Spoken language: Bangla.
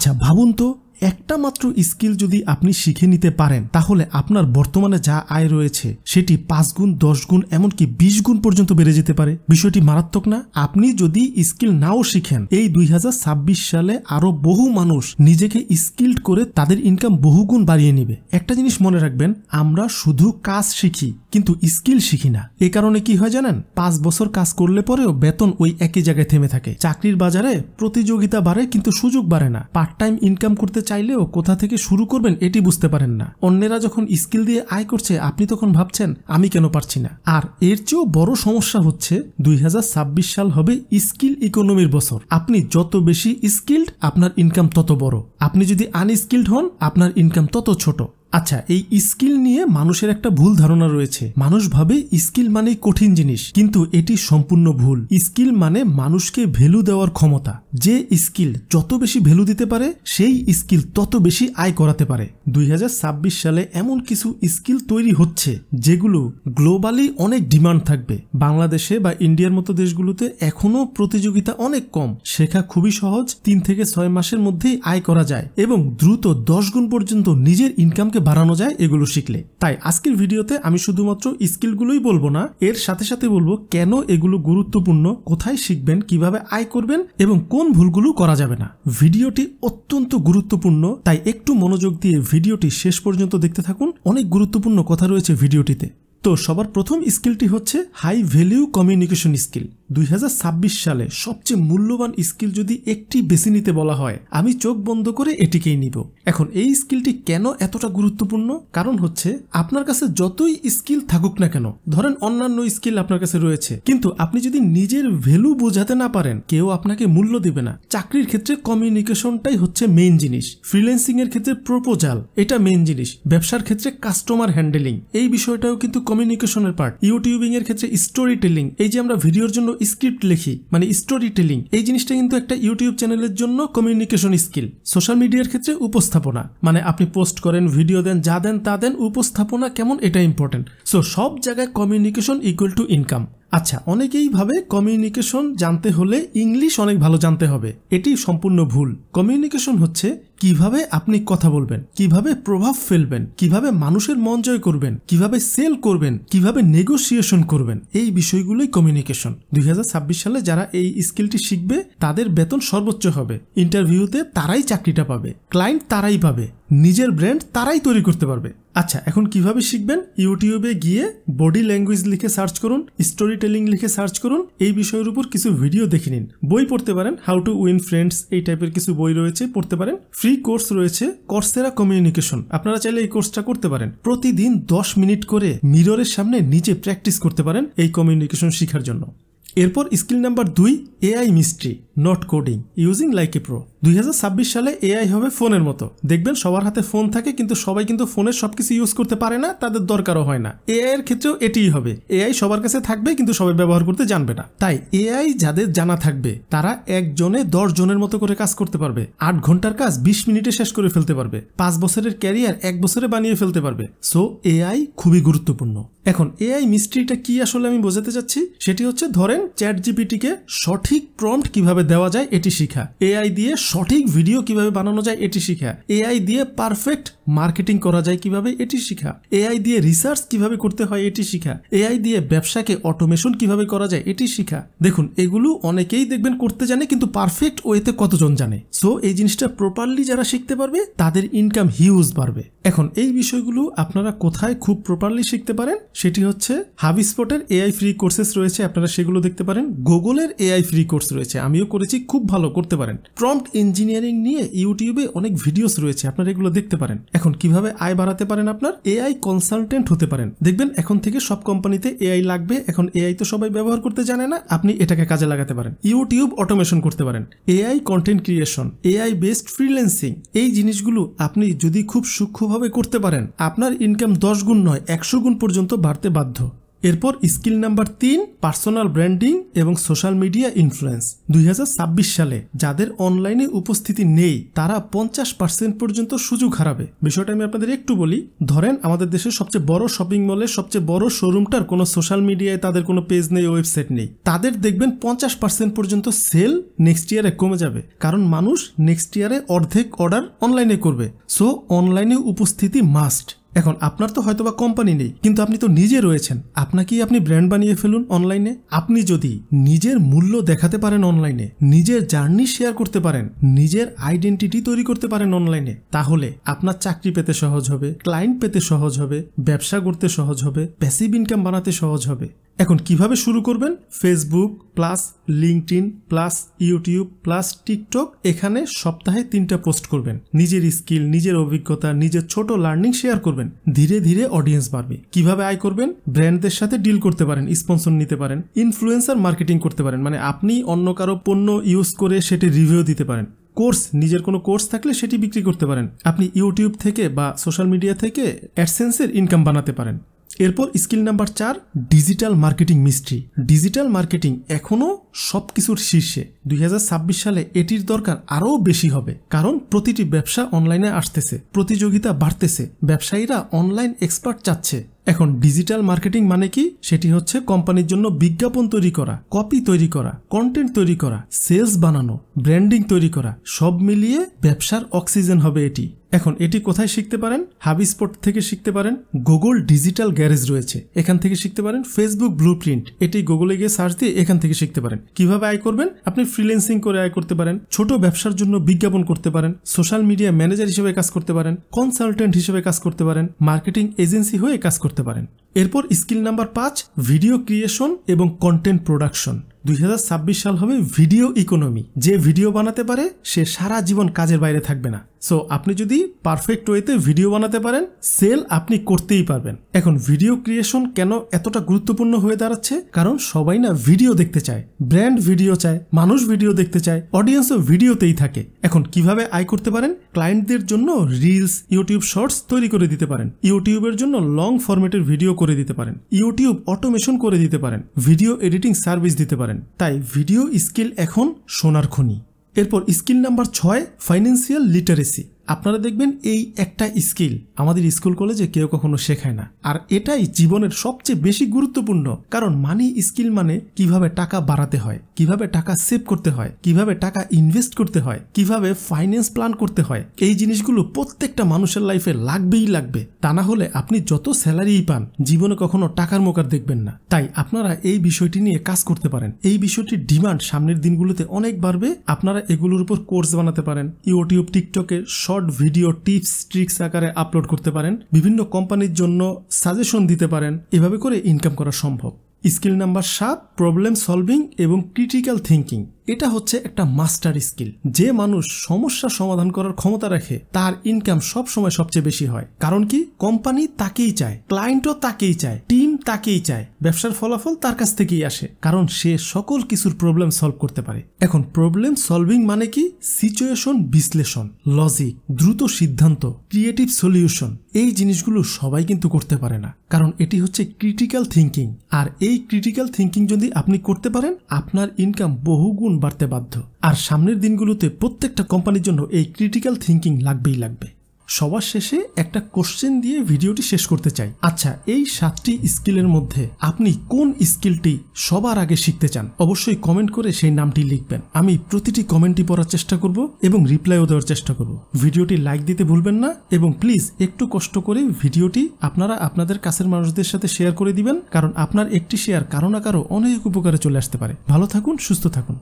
আচ্ছা ভাবুন তো, একটা মাত্র স্কিল যদি আপনি শিখে নিতে পারেন তাহলে আপনার বর্তমানে যা আয় রয়েছে সেটি 5 গুণ 10 গুণ এমনকি 20 গুণ পর্যন্ত বেড়ে যেতে পারে। বিষয়টি মারাত্মক না? আপনি যদি স্কিল নাও শিখেন, এই 2026 সালে আরো বহু মানুষ নিজেকে স্কিল্ড করে তাদের ইনকাম বহুগুণ বাড়িয়ে নিবে। একটা জিনিস মনে রাখবেন, আমরা শুধু কাজ শিখি কিন্তু স্কিল শিখি না। এই কারণে কি হয় জানেন, 5 বছর কাজ করলে পরেও বেতন ওই একই জায়গায় থেমে থাকে। চাকরির বাজারে প্রতিযোগিতা বাড়ে কিন্তু সুযোগ বাড়ে না। পার্ট টাইম ইনকাম করতে চাইলেও কোথা থেকে শুরু করবেন এটি বুঝতে পারেন না। অন্যেরা যখন স্কিল দিয়ে আয় করছে আপনি তখন ভাবছেন আমি কেন পারছি না। আর এর চেয়েও বড় সমস্যা হচ্ছে 2026 সাল হবে স্কিল ইকোনমির বছর। আপনি যত বেশি স্কিল্ড আপনার ইনকাম তত বড়, আপনি যদি আনস্কিল্ড হন আপনার ইনকাম তত ছোট। আচ্ছা, এই স্কিল নিয়ে মানুষের একটা ভুল ধারণা রয়েছে। মানুষ ভাবে স্কিল মানেই কঠিন জিনিস, কিন্তু এটি সম্পূর্ণ ভুল। স্কিল মানে মানুষকে ভ্যালু দেওয়ার ক্ষমতা। যে স্কিল যত বেশি ভ্যালু দিতে পারে সেই স্কিল তত বেশি আয় করাতে পারে। 2026 সালে এমন কিছু স্কিল তৈরি হচ্ছে যেগুলো গ্লোবালি অনেক ডিমান্ড থাকবে। বাংলাদেশে বা ইন্ডিয়ার মতো দেশগুলোতে এখনো প্রতিযোগিতা অনেক কম। শেখা খুবই সহজ, 3 থেকে 6 মাসের মধ্যেই আয় করা যায় এবং দ্রুত 10 গুণ পর্যন্ত নিজের ইনকামকে বাড়ানো যায় এগুলো শিখলে। তাই আজকের ভিডিওতে আমি শুধুমাত্র স্কিলগুলোই বলবো না, এর সাথে সাথে বলবো কেন এগুলো গুরুত্বপূর্ণ, কোথায় শিখবেন, কিভাবে আয় করবেন এবং কোন ভুলগুলো করা যাবে না। ভিডিওটি অত্যন্ত গুরুত্বপূর্ণ, তাই একটু মনোযোগ দিয়ে ভিডিওটি শেষ পর্যন্ত দেখতে থাকুন। অনেক গুরুত্বপূর্ণ কথা রয়েছে ভিডিওটিতে। তো সবার প্রথম স্কিলটি হচ্ছে হাই ভ্যালিউ কমিউনিকেশন স্কিল। 2026 সালে সবচেয়ে মূল্যবান স্কিল যদি একটি বেছে নিতে বলা হয়, আমি চোখ বন্ধ করে এটিকেই নিব। এখন এই স্কিলটি কেন এতটা গুরুত্বপূর্ণ? কারণ হচ্ছে আপনার কাছে যতই স্কিল থাকুক না কেন, ধরেন অন্যান্য স্কিল আপনার কাছে রয়েছে, কিন্তু আপনি যদি নিজের ভ্যালু বোঝাতে না পারেন কেউ আপনাকে মূল্য দিবে না। চাকরির ক্ষেত্রে কমিউনিকেশনটাই হচ্ছে মেইন জিনিস, ফ্রিল্যান্সিং এর ক্ষেত্রে প্রপোজাল এটা মেইন জিনিস, ব্যবসার ক্ষেত্রে কাস্টমার হ্যান্ডেলিং এই বিষয়টাও কিন্তু কমিউনিকেশনের পার্ট। ইউটিউবিং এর ক্ষেত্রে স্টোরি টেলিং, এই যে আমরা ভিডিওর জন্য স্ক্রিপ্ট লিখি মানে স্টোরি টেলিং, এই জিনিসটা কিন্তু একটা ইউটিউব চ্যানেলের জন্য কমিউনিকেশন স্কিল। সোশ্যাল মিডিয়ার ক্ষেত্রে উপস্থাপনা, মানে আপনি পোস্ট করেন, ভিডিও দেন, যা দেন তা দেন, উপস্থাপনা কেমন এটা ইম্পর্টেন্ট। সো সব জায়গায় কমিউনিকেশন ইকুয়াল টু ইনকাম। আচ্ছা, অনেকেই ভাবে কমিউনিকেশন জানতে হলে ইংলিশ অনেক ভালো জানতে হবে। এটি সম্পূর্ণ ভুল। কমিউনিকেশন হচ্ছে কিভাবে আপনি কথা বলবেন, কিভাবে প্রভাব ফেলবেন, কিভাবে মানুষের মন জয় করবেন, কিভাবে সেল করবেন, কিভাবে নেগোসিয়েশন করবেন, এই বিষয়গুলোই কমিউনিকেশন। 2026 সালে যারা এই স্কিলটি শিখবে তাদের বেতন সর্বোচ্চ হবে, ইন্টারভিউতে তারাই চাকরিটা পাবে, ক্লায়েন্ট তারাই পাবে, নিজের ব্র্যান্ড তারাই তৈরি করতে পারবে। আচ্ছা, এখন কিভাবে শিখবেন? ইউটিউবে গিয়ে বডি ল্যাঙ্গুয়েজ লিখে সার্চ করুন, স্টোরি টেলিং লিখে সার্চ করুন, এই বিষয়ের উপর কিছু ভিডিও দেখে নিন। বই পড়তে পারেন, হাউ টু উইন ফ্রেন্ডস এই টাইপের কিছু বই রয়েছে, পড়তে পারেন। ফ্রি কোর্স রয়েছে কর্সেরা কমিউনিকেশন, আপনারা চাইলে এই কোর্সটা করতে পারেন। প্রতিদিন 10 মিনিট করে মিররের সামনে নিজে প্র্যাকটিস করতে পারেন এই কমিউনিকেশন শেখার জন্য। এরপর skill number 2, AI mystery not coding using like a pro. 2026 সালে এআই হবে ফোনের মতো। দেখবেন সবার হাতে ফোন থাকে কিন্তু সবাই কিন্তু ফোনের সবকিছু ইউজ করতে পারে না, তাদের দরকারও হয় না। এআই এর ক্ষেত্রেও এটিই হবে, এআই সবার কাছে থাকবে কিন্তু সবাই ব্যবহার করতে জানবে না। তাই এআই যাদের জানা থাকবে তারা একজনে 10 জনের মতো করে কাজ করতে পারবে। 8 ঘন্টার কাজ 20 মিনিটে শেষ করে ফেলতে পারবে। 5 বছরের ক্যারিয়ার 1 বছরে বানিয়ে ফেলতে পারবে। সো এআই খুবই গুরুত্বপূর্ণ। এখন এআই মিস্ট্রিটা কি আসলে আমি বোঝাতে চাচ্ছি, সেটি হচ্ছে ধরেন চ্যাটজিপিটিকে সঠিক প্রম্পট কিভাবে দেওয়া যায় এটি শিখা, এআই দিয়ে সঠিক ভিডিও কিভাবে বানানো যায় এটি শিখা, এআই দিয়ে পারফেক্ট মার্কেটিং করা যায় কিভাবে এটি শিখা, এআই দিয়ে রিসার্চ কিভাবে করতে হয় এটি শিখা, এআই দিয়ে ব্যবসাকে অটোমেশন কিভাবে করা যায় এটি শিখা। দেখুন এগুলো অনেকেই দেখবেন করতে জানে কিন্তু পারফেক্ট ওয়েতে কতজন জানে। সো এই জিনিসটা প্রপারলি যারা শিখতে পারবে তাদের ইনকাম হিউজ বাড়বে। এখন এই বিষয়গুলো আপনারা কোথায় খুব প্রপারলি শিখতে পারেন সেটি হচ্ছে হাবিস্পটের এআই ফ্রি কোর্সেস রয়েছে, আপনারা সেগুলো দেখতে পারেন। গুগলের এআই ফ্রি কোর্স রয়েছে, আমিও করেছি, খুব ভালো করতে পারেন। প্রম্পট ইঞ্জিনিয়ারিং নিয়ে ইউটিউবে অনেক ভিডিওস রয়েছে, আপনারা এগুলো দেখতে পারেন। এখন কিভাবে আয় বাড়াতে পারেন, আপনার এআই কনসালটেন্ট হতে পারেন। দেখবেন এখন থেকে সব কোম্পানিতে এআই লাগবে, এখন এআই তো সবাই ব্যবহার করতে জানে না, আপনি এটাকে কাজে লাগাতে পারেন। ইউটিউব অটোমেশন করতে পারেন, AI content creation, AI based freelancing, এই জিনিসগুলো আপনি যদি খুব সূক্ষ্মভাবে করতে পারেন আপনার ইনকাম 10 গুণ নয় 100 গুণ পর্যন্ত বাড়তে বাধ্য। এরপর স্কিল নাম্বার 3, পার্সোনাল ব্র্যান্ডিং এবং সোশ্যাল মিডিয়া ইনফ্লুয়েন্স। 2026 সালে যাদের অনলাইনে উপস্থিতি নেই তারা 50% পর্যন্ত সুযোগ হারাবে। বিষয়টা আমি আপনাদের একটু বলি। ধরেন আমাদের দেশের সবচেয়ে বড় শপিং মলের সবচেয়ে বড় শোরুমটার কোনো সোশ্যাল মিডিয়ায় তাদের কোনো পেজ নেই, ওয়েবসাইট নেই, তাদের দেখবেন 50% পর্যন্ত সেল নেক্সট ইয়ারে কমে যাবে, কারণ মানুষ নেক্সট ইয়ারে অর্ধেক অর্ডার অনলাইনে করবে। সো অনলাইনে উপস্থিতি মাস্ট। এখন আপনার তো হয়তোবা কোম্পানি নেই, কিন্তু আপনি তো নিজে রয়েছেন, আপনাকেই আপনি ব্র্যান্ড বানিয়ে ফেলুন অনলাইনে। আপনি যদি নিজের মূল্য দেখাতে পারেন অনলাইনে, নিজের জার্নি শেয়ার করতে পারেন, নিজের আইডেন্টিটি তৈরি করতে পারেন অনলাইনে, তাহলে আপনার চাকরি পেতে সহজ হবে, ক্লায়েন্ট পেতে সহজ হবে, ব্যবসা করতে সহজ হবে, প্যাসিভ ইনকাম বানাতে সহজ হবে। এখন কিভাবে শুরু করবেন? Facebook plus LinkedIn plus YouTube plus TikTok, এখানে সপ্তাহে 3টা পোস্ট করবেন। নিজের স্কিল, নিজের অভিজ্ঞতা, নিজের ছোট লার্নিং শেয়ার করবেন। ধীরে ধীরে অডিয়েন্স বাড়বে। কিভাবে আয় করবেন? ব্র্যান্ডদের সাথে ডিল করতে পারেন, স্পন্সর নিতে পারেন, ইনফ্লুয়েন্সার মার্কেটিং করতে পারেন, মানে আপনি অন্য কারো পণ্য ইউজ করে সেটি রিভিউ দিতে পারেন। কোর্স, নিজের কোনো কোর্স থাকলে সেটি বিক্রি করতে পারেন। আপনি ইউটিউব থেকে বা সোশ্যাল মিডিয়া থেকে অ্যাডসেন্সের ইনকাম বানাতে পারেন। এরপর skill number 4, digital marketing mystery. Digital marketing এখনো সবকিছুর শীর্ষে। 2026 সালে এটির দরকার আরও বেশি হবে, কারণ প্রতিটি ব্যবসা অনলাইনে আসতেছে, প্রতিযোগিতা বাড়তেছে, ব্যবসায়ীরা অনলাইন এক্সপার্ট চাচ্ছে। এখন ডিজিটাল মার্কেটিং মানে কি? সেটি হচ্ছে কোম্পানির জন্য বিজ্ঞাপন তৈরি করা, কপি তৈরি করা, কন্টেন্ট তৈরি করা, সেলস বানানো, ব্র্যান্ডিং তৈরি করা, সব মিলিয়ে ব্যবসার অক্সিজেন হবে এটি। এখন এটি কোথায় শিখতে পারেন? হাবিস্পট থেকে শিখতে পারেন, গুগল ডিজিটাল গ্যারেজ রয়েছে, এখান থেকে শিখতে পারেন, ফেসবুক ব্লুপ্রিন্ট, এটি গুগলে গিয়ে সার্চ দিয়ে এখান থেকে শিখতে পারেন। কিভাবে আয় করবেন? আপনি ফ্রিল্যান্সিং করে আয় করতে পারেন, ছোট ব্যবসার জন্য বিজ্ঞাপন করতে পারেন, সোশ্যাল মিডিয়া ম্যানেজার হিসেবে কাজ করতে পারেন, কনসালটেন্ট হিসেবে কাজ করতে পারেন, মার্কেটিং এজেন্সি হয়ে কাজ করতে পারেন। এরপর স্কিল নাম্বার 5, ভিডিও ক্রিয়েশন এবং কন্টেন্ট প্রোডাকশন। 2026 সাল হবে ভিডিও ইকোনমি। যে ভিডিও বানাতে পারে সে সারা জীবন কাজের বাইরে থাকবে না। সো আপনি যদি পারফেক্ট ওয়েতে ভিডিও বানাতে পারেন, সেল আপনি করতেই পারবেন। এখন ভিডিও ক্রিয়েশন কেন এতটা গুরুত্বপূর্ণ হয়ে দাঁড়াচ্ছে? কারণ সবাই না ভিডিও দেখতে চায়, ব্র্যান্ড ভিডিও চায়, মানুষ ভিডিও দেখতে চায়, অডিয়েন্সও ভিডিওতেই থাকে। এখন কিভাবে আয় করতে পারেন? ক্লায়েন্টদের জন্য রিলস, ইউটিউব শর্টস তৈরি করে দিতে পারেন, ইউটিউবের জন্য লং ফরম্যাটের ভিডিও করে দিতে পারেন, ইউটিউব অটোমেশন করে দিতে পারেন, ভিডিও এডিটিং সার্ভিস দিতে পারেন। তাই ভিডিও স্কিল এখন সোনার খনি। এরপর স্কিল নাম্বার 6, ফাইন্যান্সিয়াল লিটারেসি। আপনারা দেখবেন এই একটা স্কিল আমাদের স্কুল কলেজে কেউ কখনো শেখায় না, আর এটাই জীবনের সবচেয়ে বেশি গুরুত্বপূর্ণ। কারণ মানি স্কিল মানে কিভাবে টাকা বাড়াতে হয়, কিভাবে টাকা সেভ করতে হয়, কিভাবে টাকা ইনভেস্ট করতে হয়, কিভাবে ফাইন্যান্স প্ল্যান করতে হয়। এই জিনিসগুলো প্রত্যেকটা মানুষের লাইফে লাগবেই লাগবে। তা না হলে আপনি যত স্যালারিই পান, জীবনে কখনো টাকার মোকার দেখবেন না। তাই আপনারা এই বিষয়টি নিয়ে কাজ করতে পারেন। এই বিষয়টির ডিমান্ড সামনের দিনগুলোতে অনেক বাড়বে। আপনারা এগুলোর উপর কোর্স বানাতে পারেন, ইউটিউব, টিকটকে শর্ট ভিডিও টিপস ট্রিক্স আকারে আপলোড করতে পারেন, বিভিন্ন কোম্পানির জন্য সাজেশন দিতে পারেন। এভাবে করে ইনকাম করা সম্ভব। স্কিল নাম্বার 7, প্রবলেম সলভিং এবং ক্রিটিক্যাল থিঙ্কিং। এটা হচ্ছে একটা মাস্টার স্কিল। যে মানুষ সমস্যা সমাধান করার ক্ষমতা রাখে তার ইনকাম সব সময় সবচেয়ে বেশি হয়। কারণ কি? কোম্পানি তাকেই চায়, ক্লায়েন্টও তাকেই চায়, টিম তাকেই চায়, ব্যবসার ফলাফল তার কাছ থেকেই আসে, কারণ সে সকল কিছুর প্রবলেম সলভ করতে পারে। এখন প্রবলেম সলভিং মানে কি? সিচুয়েশন বিশ্লেষণ, লজিক, দ্রুত সিদ্ধান্ত, ক্রিয়েটিভ সলিউশন। এই জিনিসগুলো সবাই কিন্তু করতে পারে না, কারণ এটি হচ্ছে ক্রিটিক্যাল থিঙ্কিং। আর এই ক্রিটিক্যাল থিঙ্কিং যদি আপনি করতে পারেন, আপনার ইনকাম বহুগুণ বাড়তে বাধ্য। আর সামনের দিনগুলোতে প্রত্যেকটা কোম্পানির জন্য এই ক্রিটিক্যাল থিঙ্কিং লাগবেই লাগবে। সবার শেষে একটা কোশ্চেন দিয়ে ভিডিওটি শেষ করতে চাই। আচ্ছা, এই 7টি স্কিলের মধ্যে আপনি কোন স্কিলটি সবার আগে শিখতে চান? অবশ্যই কমেন্ট করে সেই নামটি লিখবেন। আমি প্রতিটি কমেন্টই পড়ার চেষ্টা করব এবং রিপ্লাইও দেওয়ার চেষ্টা করব। ভিডিওটি লাইক দিতে ভুলবেন না এবং প্লিজ একটু কষ্ট করে ভিডিওটি আপনারা আপনাদের কাছের মানুষদের সাথে শেয়ার করে দিবেন, কারণ আপনার একটি শেয়ার কারো না কারো অনেক উপকারে চলে আসতে পারে। ভালো থাকুন, সুস্থ থাকুন।